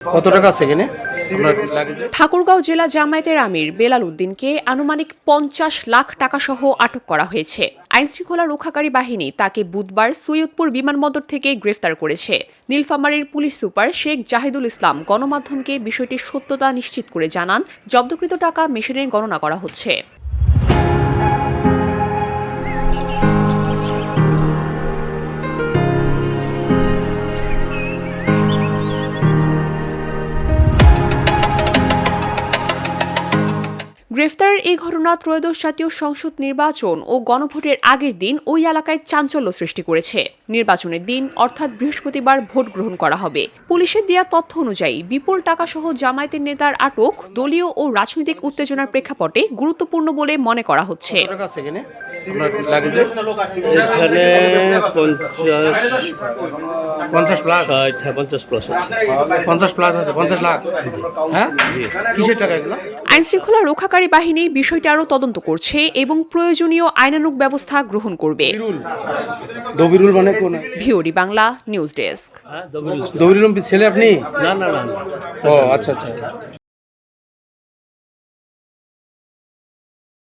কত টাকা আছে এখানে? ঠাকুরগাঁও জেলা জামায়াতের আমির বেলাল উদ্দিনকে আনুমানিক 50 লাখ টাকা সহ আটক করা হয়েছে। আইনশৃঙ্খলা রক্ষাকারী বাহিনী তাকে বুধবার সৈয়দপুর বিমানবন্দর থেকে গ্রেফতার করেছে। নীলফামারীর পুলিশ সুপার শেখ জাহিদুল ইসলাম গণমাধ্যমকে বিষয়টির সত্যতা নিশ্চিত করে জানান, জব্দকৃত টাকা মেশিনে গণনা করা হচ্ছে। গ্রেফতারের এই ঘটনা ত্রয়োদশ জাতীয় সংসদ নির্বাচন ও গণভোটের আগের দিন ওই এলাকায় চাঞ্চল্য সৃষ্টি করেছে। নির্বাচনের দিন অর্থাৎ বৃহস্পতিবার ভোট গ্রহণ করা হবে। পুলিশের দেয়া তথ্য অনুযায়ী বিপুল টাকাসহ জামায়াতের নেতার আটক দলীয় ও রাজনৈতিক উত্তেজনার প্রেক্ষাপটে গুরুত্বপূর্ণ বলে মনে করা হচ্ছে। এখানে 50 প্লাস 50 প্লাস আছে 50 লাখ। হ্যাঁ, কিসের টাকা এগুলো? আইনশৃঙ্খলা রক্ষাকারী বাহিনী বিষয়টি আরও তদন্ত করছে এবং প্রয়োজনীয় আইনানুগ ব্যবস্থা গ্রহণ করবে। দবিরুল মানে কোন? VOD Bangla news desk. Dabirul ছেলে আপনি? না। ও আচ্ছা।